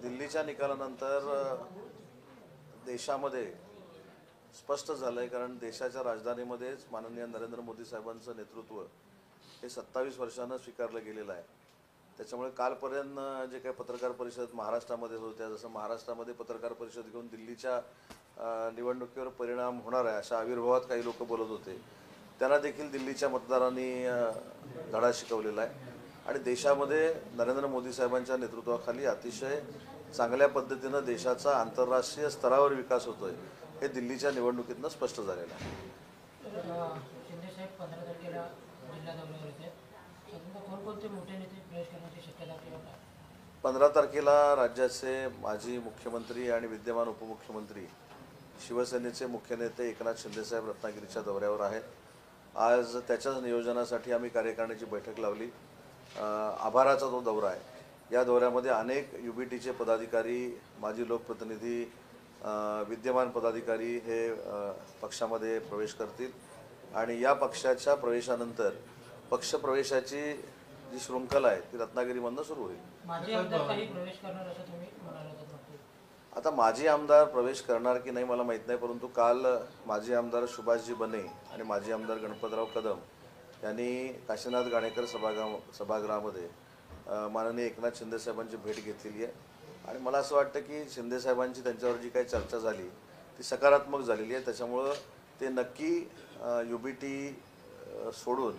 दिल्लीच्या निकालानंतर देशामध्ये स्पष्ट झालं आहे, कारण देशाच्या राजधानीमध्येच माननीय नरेंद्र मोदी साहेबांचं नेतृत्व हे 27 वर्षांनं स्वीकारलं गेलेलं आहे. त्याच्यामुळे कालपर्यंत जे काही पत्रकार परिषद महाराष्ट्रामध्ये होत्या, जसं महाराष्ट्रामध्ये पत्रकार परिषद घेऊन दिल्लीच्या निवडणुकीवर परिणाम होणार आहे अशा आविर्भावात काही लोक बोलत होते, त्यांना देखील दिल्लीच्या मतदारांनी धडा शिकवलेला आहे. आणि देशामध्ये नरेंद्र मोदी साहेबांच्या नेतृत्वाखाली अतिशय चांगल्या पद्धतीनं देशाचा आंतरराष्ट्रीय स्तरावर विकास होतोय हे दिल्लीच्या निवडणुकीतनं स्पष्ट झालेलं आहे. शिंदे साहेब 15 तारखेला जिल्हा दौऱ्यावर येते. कोणकोणते मोठे नेते प्रवेश करण्याची शक्यता आहे? 15 तारखेला राज्याचे माजी मुख्यमंत्री आणि विद्यमान उपमुख्यमंत्री शिवसेनेचे मुख्य नेते एकनाथ शिंदे साहेब रत्नागिरीच्या दौऱ्यावर आहेत. आज त्याच्याच नियोजनासाठी आम्ही कार्यकारिणीची बैठक लावली. आभाराचा तो दौरा आहे. या दौऱ्यामध्ये अनेक UBTचे पदाधिकारी, माजी लोकप्रतिनिधी, विद्यमान पदाधिकारी हे पक्षामध्ये प्रवेश करतील आणि या पक्षाच्या प्रवेशानंतर पक्षप्रवेशाची जी शृंखला आहे ती रत्नागिरीमधून सुरू होईल. माजी आमदार काही प्रवेश करणार असं तुम्ही म्हणालात. आता माजी आमदार प्रवेश करणार की नाही मला माहीत नाही, परंतु काल माजी आमदार सुभाषजी बने आणि माजी आमदार गणपतराव कदम यांनी काशीनाथ घाणेकर सभागृहामध्ये माननीय एकनाथ शिंदे साहेबांची भेट घेतलेली आहे. आणि मला असं वाटतं की शिंदे साहेबांची त्यांच्यावर जी काही चर्चा झाली ती सकारात्मक झालेली आहे. त्याच्यामुळं ते नक्की UBT सोडून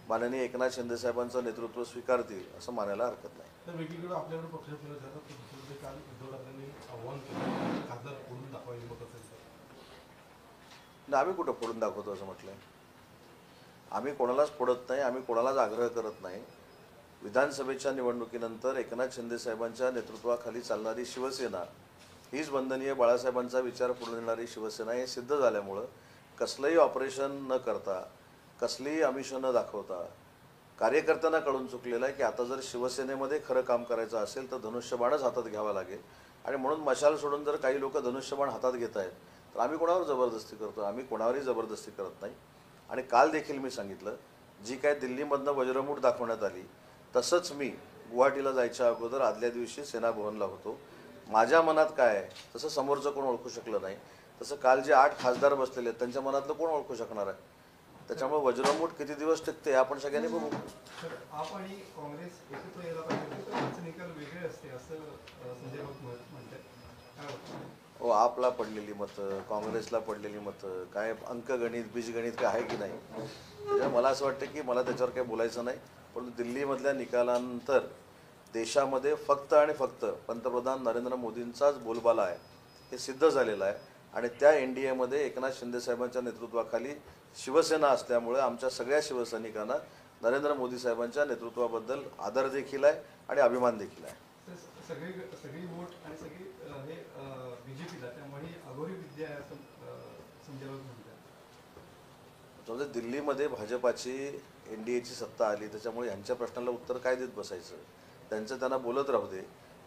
माननीय एकनाथ शिंदे साहेबांचं नेतृत्व स्वीकारतील असं मानायला हरकत नाही. तर वेगवेगळं आपल्याकडे पक्षाकडे जातात काल उद्धव ठाकरेंनी आव्हान केलं खासदार फोडून दाखवायला मत असेल तर आम्ही कुठं फोडून दाखवतो असं म्हटलंय? आम्ही कोणालाच फोडत नाही, आम्ही कोणालाच आग्रह करत नाही. विधानसभेच्या निवडणुकीनंतर एकनाथ शिंदे साहेबांच्या नेतृत्वाखाली चालणारी शिवसेना हीच वंदनीय बाळासाहेबांचा विचार पुढे नेणारी शिवसेना हे सिद्ध झाल्यामुळं कसलंही ऑपरेशन न करता, कसलीही आमिष न दाखवता कार्यकर्त्यांना कळून चुकलेलं आहे की आता जर शिवसेनेमध्ये खरं काम करायचं असेल तर धनुष्यबाणच हातात घ्यावा लागेल. आणि म्हणून मशाल सोडून जर काही लोक धनुष्यबाण हातात घेत आहेत तर आम्ही कोणावर जबरदस्ती करतो? आम्ही कोणावरही जबरदस्ती करत नाही. आणि काल देखील मी सांगितलं, जी काय दिल्लीमधनं वज्रमूठ दाखवण्यात आली तसंच मी गुवाहाटीला जायच्या अगोदर आदल्या दिवशी सेना भवनला होतो. माझ्या मनात काय आहे तसं समोरचं कोण ओळखू शकलं नाही. तसं काल जे 8 खासदार बसलेले आहेत त्यांच्या मनातलं कोण ओळखू शकणार आहे? त्याच्यामुळे वज्रमूठ किती दिवस टिकते आपण सगळ्यांनी बघू. आप आणि काँग्रेस एकत्र यायला पाहिजे तर त्यांचे निकाल वेगळे असते असं संजय राऊत म्हणतात. हो, आपला पडलेली मतं, काँग्रेसला पडलेली मतं, काय अंकगणित बीजगणित काय आहे की नाही? त्याच्यामुळे मला असं वाटतं की मला त्याच्यावर काही बोलायचं नाही. परंतु दिल्लीमधल्या निकालानंतर देशामध्ये फक्त आणि फक्त पंतप्रधान नरेंद्र मोदींचाच बोलबाला आहे हे सिद्ध झालेलं आहे. आणि त्या NDAमध्ये एकनाथ शिंदे साहेबांच्या नेतृत्वाखाली शिवसेना असल्यामुळे आमच्या सगळ्या शिवसैनिकांना नरेंद्र मोदी साहेबांच्या नेतृत्वाबद्दल आदर देखील आहे आणि अभिमान देखील आहे. सगळी वोट आणि सगळी हे BJPला, त्यामुळे अघोरी विद्या आहे असं संजय राऊत म्हणतात. म्हणजे दिल्लीमध्ये भाजपाची NDAची सत्ता आली त्याच्यामुळे ह्यांच्या प्रश्नाला उत्तर काय देत बसायचं? त्यांचं त्यांना बोलत राहू दे.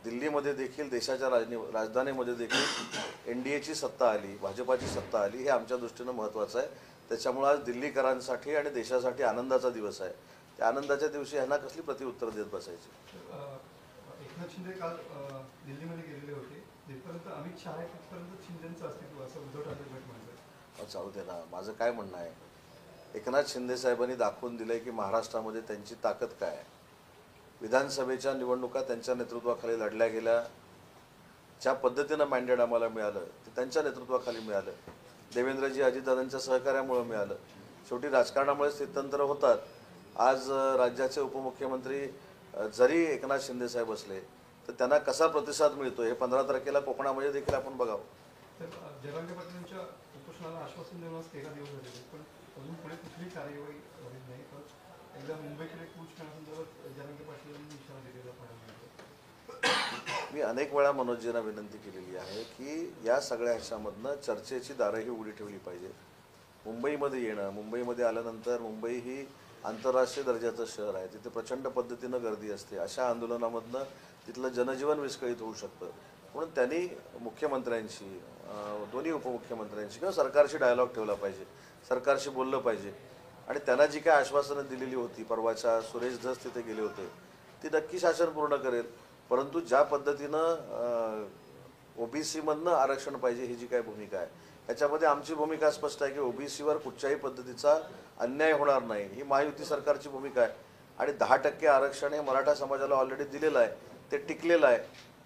दिल्लीमध्ये देखील देशाच्या राजधानीमध्ये देखील NDAची सत्ता आली, भाजपाची सत्ता आली, हे आमच्या दृष्टीनं महत्त्वाचं आहे. त्याच्यामुळे आज दिल्लीकरांसाठी आणि देशासाठी आनंदाचा दिवस आहे. त्या आनंदाच्या दिवशी ह्यांना कसली प्रतिउत्तर देत बसायची? एकनाथ शिंदे काल दिल्लीमध्ये गेलेले होते. जिथपर्यंत अमित शहा आहे तिथपर्यंत शिंदेचं अस्तित्व असं उद्धव ठाकरे गट म्हणतात. चालू दे ना. माझं काय म्हणणं आहे, एकनाथ शिंदे साहेबांनी दाखवून दिलंय की महाराष्ट्रामध्ये त्यांची ताकद काय आहे. विधानसभेच्या निवडणुका त्यांच्या नेतृत्वाखाली लढल्या गेल्या. ज्या पद्धतीनं मॅन्डेट आम्हाला मिळालं ते त्यांच्या नेतृत्वाखाली मिळालं. देवेंद्रजी अजितदादांच्या सहकार्यामुळे मिळालं. शेवटी राजकारणामुळे स्थित्यंतर होतात. आज राज्याचे उपमुख्यमंत्री जरी एकनाथ शिंदे साहेब असले तर त्यांना कसा प्रतिसाद मिळतो हे 15 तारखेला कोकणामध्ये देखील आपण बघावं. तर जरांगे पाटील उपोषणाला आश्वासन देऊन 13 दिवस झाले पण अजून पुढे कुठली कार्यवाही झाली नाही. तर एकदा मुंबईकडे कूच करण्यासंदर्भात जरांगे पाटील यांनी इशारा दिलेला पाहिजे. मी अनेक वेळा मनोजींना विनंती केलेली आहे की या सगळ्या ह्याच्यामधनं चर्चेची दारंही उघडी ठेवली पाहिजे. मुंबईमध्ये येणं, मुंबईमध्ये आल्यानंतर मुंबई ही आंतरराष्ट्रीय दर्जाचं शहर आहे. तिथे प्रचंड पद्धतीनं गर्दी असते. अशा आंदोलनामधनं तिथलं जनजीवन विस्कळीत होऊ शकतं. म्हणून त्यांनी मुख्यमंत्र्यांशी, दोन्ही उपमुख्यमंत्र्यांशी किंवा सरकारशी डायलॉग ठेवला पाहिजे, सरकारशी बोललं पाहिजे. आणि त्यांना जी काय आश्वासनं दिलेली होती, परवाच्या सुरेश धस तिथे गेले होते, ती नक्की शासन पूर्ण करेल. परंतु ज्या पद्धतीनं ओबीसीमधनं आरक्षण पाहिजे ही जी काय भूमिका आहे त्याच्यामध्ये आमची भूमिका स्पष्ट आहे की ओबीसीवर कुठच्याही पद्धतीचा अन्याय होणार नाही ही महायुती सरकारची भूमिका आहे. आणि 10% आरक्षण हे मराठा समाजाला ऑलरेडी दिलेलं आहे, ते टिकलेलं आहे.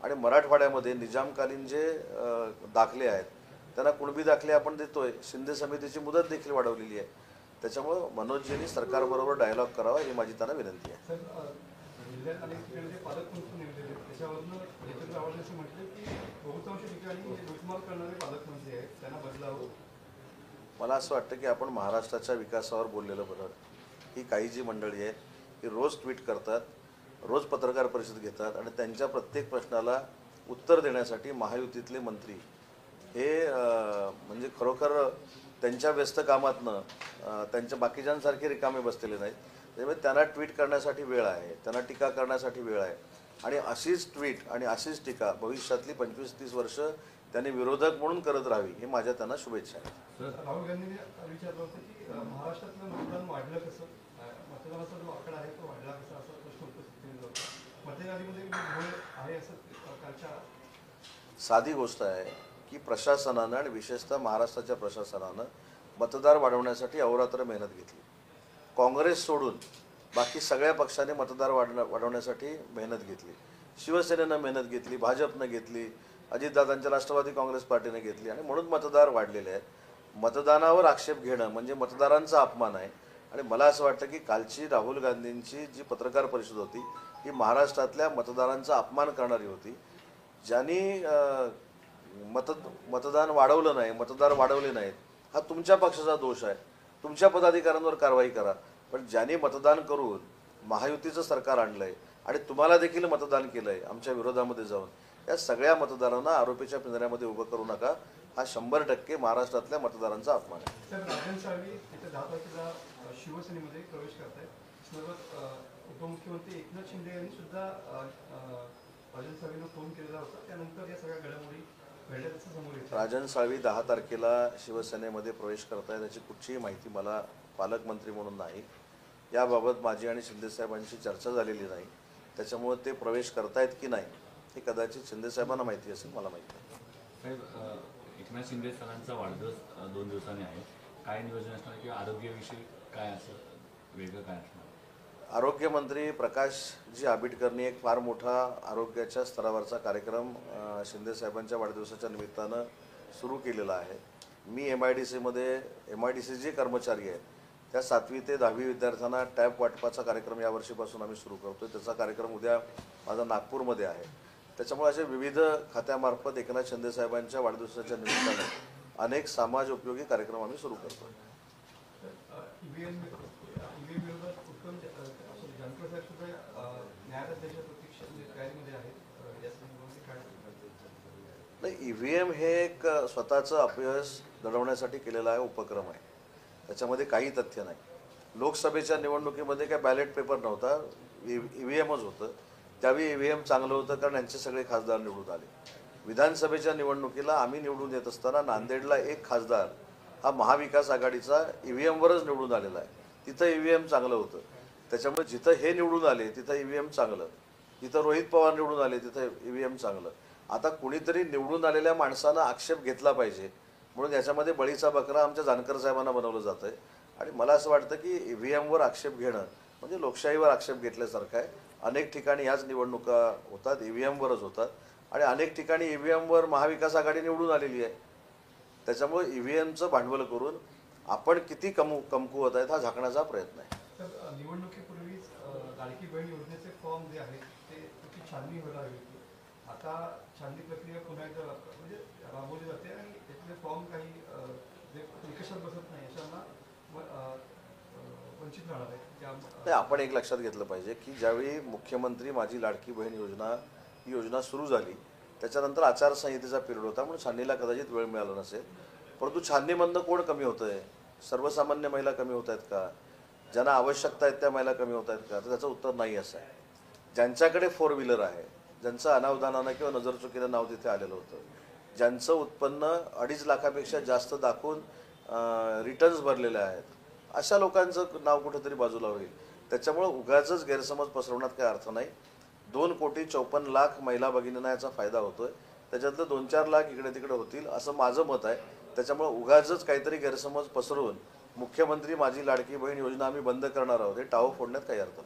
आणि मराठवाड्यामध्ये निजामकालीन जे दाखले आहेत त्यांना कुणबी दाखले आपण देतोय. शिंदे समितीची मुदत देखील वाढवलेली आहे. त्याच्यामुळं मनोजजींनी सरकारबरोबर डायलॉग करावा ही माझी त्यांना विनंती आहे. सर, जिल्ह्यात अनेक ठिकाणी जे पालकमंत्री नेमलेले आहेत त्याच्यावरनं देवेंद्र आव्हाड असे म्हटले की बहुतांश ठिकाणी लुटमार करणारे पालकमंत्री आहेत, त्यांना बदलावं. मला असं वाटतं की आपण महाराष्ट्राच्या विकासावर बोललेलं बरं. ही काही जी मंडळी आहेत ही रोज ट्विट करतात, रोज पत्रकार परिषद घेतात आणि त्यांच्या प्रत्येक प्रश्नाला उत्तर देण्यासाठी महायुतीतले मंत्री हे म्हणजे खरोखर त्यांच्या व्यस्त कामातनं त्यांच्या बाकीच्यांसारखे रिकामे बसलेले नाहीत. त्यामुळे त्यांना ट्विट करण्यासाठी वेळ आहे, त्यांना टीका करण्यासाठी वेळ आहे. आणि अशीच ट्विट आणि अशीच टीका भविष्यातली 25-30 वर्ष त्यांनी विरोधक म्हणून करत राहावी ही माझ्या त्यांना शुभेच्छा आहेत. राहुल गांधींनी विचारलं होतं की महाराष्ट्रातलं मतदान वाढलं कसं, मतदानाचा जो आकडा आहे तो वाढला कसा, असा प्रश्न उपस्थित केला होता. मतदानामध्ये घोळ आहे असं प्रकारच्या. साधी गोष्ट आहे की प्रशासनानं आणि विशेषतः महाराष्ट्राच्या प्रशासनानं मतदार वाढवण्यासाठी अहोरात्र मेहनत घेतली. काँग्रेस सोडून बाकी सगळ्या पक्षांनी मतदार वाढवण्यासाठी मेहनत घेतली. शिवसेनेनं मेहनत घेतली, भाजपनं घेतली, अजितदादांच्या राष्ट्रवादी काँग्रेस पार्टीने घेतली आणि म्हणून मतदार वाढलेले आहेत. मतदानावर आक्षेप घेणं म्हणजे मतदारांचा अपमान आहे. आणि मला असं वाटतं की कालची राहुल गांधींची जी पत्रकार परिषद होती ही महाराष्ट्रातल्या मतदारांचा अपमान करणारी होती. ज्यांनी मतदान वाढवलं नाही, मतदार वाढवले नाहीत, हा तुमच्या पक्षाचा दोष आहे. तुमच्या पदाधिकाऱ्यांवर कारवाई करा. पण ज्यांनी मतदान करून महायुतीचं सरकार आणलंय आणि तुम्हाला देखील मतदान केलंय आमच्या विरोधामध्ये जाऊन, या सगळ्या मतदारांना आरोपीच्या पिंजऱ्यामध्ये उभं करू नका. हा 100% महाराष्ट्रातल्या मतदारांचा अपमान आहे. सर, राजन साळवी येत्या 10 तारखेला शिवसेनेमध्ये प्रवेश करतायत. सर्वात उपमुख्यमंत्री एकनाथ शिंदे यांनी सुद्धा राजन साळवींना फोन केलेला होता. त्यानंतर या सगळ्या घडामोडी घडल्याचं समोर येतं. राजन साळवी 10 तारखेला शिवसेनेमध्ये प्रवेश करतायत याची कुठचीही माहिती मला पालकमंत्री म्हणून नाही. याबाबत माझी आणि शिंदेसाहेबांची चर्चा झालेली नाही. त्याच्यामुळे ते प्रवेश करतायत की नाही हे कदाचित शिंदेसाहेबांना माहिती असेल, मला माहिती नाही. साहेब, एकनाथ शिंदे सरांचा वाढदिवस 2 दिवसांनी आहे. काय नियोजन असणार किंवा आरोग्याविषयी काय असं वेगळं काय असणार? आरोग्यमंत्री प्रकाशजी आंबेडकरनी एक फार मोठा आरोग्याच्या स्तरावरचा कार्यक्रम शिंदेसाहेबांच्या वाढदिवसाच्या निमित्तानं सुरू केलेला आहे. मी MIDC जे कर्मचारी आहेत त्या 7वी ते 10वी विद्यार्थ्यांना टॅब वाटपाचा कार्यक्रम यावर्षीपासून आम्ही सुरू करतो. त्याचा कार्यक्रम उद्या माझा नागपूरमध्ये आहे. त्याच्यामुळे असे विविध खात्यामार्फत एकनाथ शिंदेसाहेबांच्या वाढदिवसाच्या निमित्तानं अनेक समाज उपयोगी कार्यक्रम आम्ही सुरू करतो. ईव्हीएम विरोधात उत्तम जानकर साहेब सुद्धा न्यायाधीशाच्या प्रतीक्षा तयारीमध्ये आहेत. या संदर्भामध्ये काय? नाही, EVM हे एक स्वतःचं अपयश घडवण्यासाठी केलेला आहे उपक्रम आहे. त्याच्यामध्ये काही तथ्य नाही. लोकसभेच्या निवडणुकीमध्ये काय बॅलेट पेपर नव्हता, EVMच होतं. त्यावेळी EVM चांगलं होतं कारण यांचे सगळे खासदार निवडून आले. विधानसभेच्या निवडणुकीला आम्ही निवडून येत असताना नांदेडला एक खासदार हा महाविकास आघाडीचा EVMवरच निवडून आलेला आहे. तिथं EVM चांगलं होतं. त्याच्यामुळे जिथं हे निवडून आले तिथं EVM चांगलं, जिथं रोहित पवार निवडून आले तिथं EVM चांगलं. आता कुणीतरी निवडून आलेल्या माणसानं आक्षेप घेतला पाहिजे म्हणून याच्यामध्ये बळीचा बकरा आमच्या जानकर साहेबांना बनवलं जातं आहे. आणि मला असं वाटतं की EVMवर आक्षेप घेणं म्हणजे लोकशाहीवर आक्षेप घेतल्यासारखं आहे. अनेक ठिकाणी याच निवडणुका होतात EVMवरच होतात आणि अनेक ठिकाणी EVMवर महाविकास आघाडी निवडून आलेली आहे. त्याच्यामुळे EVMचं भांडवल करून आपण किती कमकुवत आहेत हा झाकण्याचा प्रयत्न आहे. तर निवडणुकीपूर्वीच लाडकी बहीण योजनेचे फॉर्म जे आहेत ते त्याची छाननी व्हायला हवी होती. आता छाननी प्रक्रिया पुन्हा एकदा म्हणजे राबवली जाते आणि त्यातले फॉर्म काही जे निकषात बसत नाही अशांना वंचित राहणार आहे. आपण एक लक्षात घेतलं पाहिजे की ज्यावेळी मुख्यमंत्री माझी लाडकी बहीण योजना ही योजना सुरू झाली त्याच्यानंतर आचारसंहितेचा पिरियड होता म्हणून छाननीला कदाचित वेळ मिळाला नसेल. परंतु छाननीमधनं कोण कमी होतं आहे? सर्वसामान्य महिला कमी होत आहेत का? ज्यांना आवश्यकता आहेत त्या महिला कमी होत आहेत का? तर त्याचं उत्तर नाही असं आहे. ज्यांच्याकडे 4 व्हीलर आहे, ज्यांचं अनावधानानं किंवा नजरचुकीनं नाव तिथे आलेलं होतं, ज्यांचं उत्पन्न 2.5 लाखापेक्षा जास्त दाखवून रिटर्न्स भरलेले आहेत, अशा लोकांचं नाव कुठेतरी बाजूला होईल. त्याच्यामुळे उगाचच गैरसमज पसरवण्यात काही अर्थ नाही. 2,54,00,000 महिला भगिनींना याचा फायदा होतोय. त्याच्यातलं 2-4 लाख इकडे तिकडे होतील असं माझं मत आहे. त्याच्यामुळे उगाचच काहीतरी गैरसमज पसरवून मुख्यमंत्री माझी लाडकी बहीण योजना आम्ही बंद करणार आहोत हे टाळं फोडण्यात काही अर्थ नाही.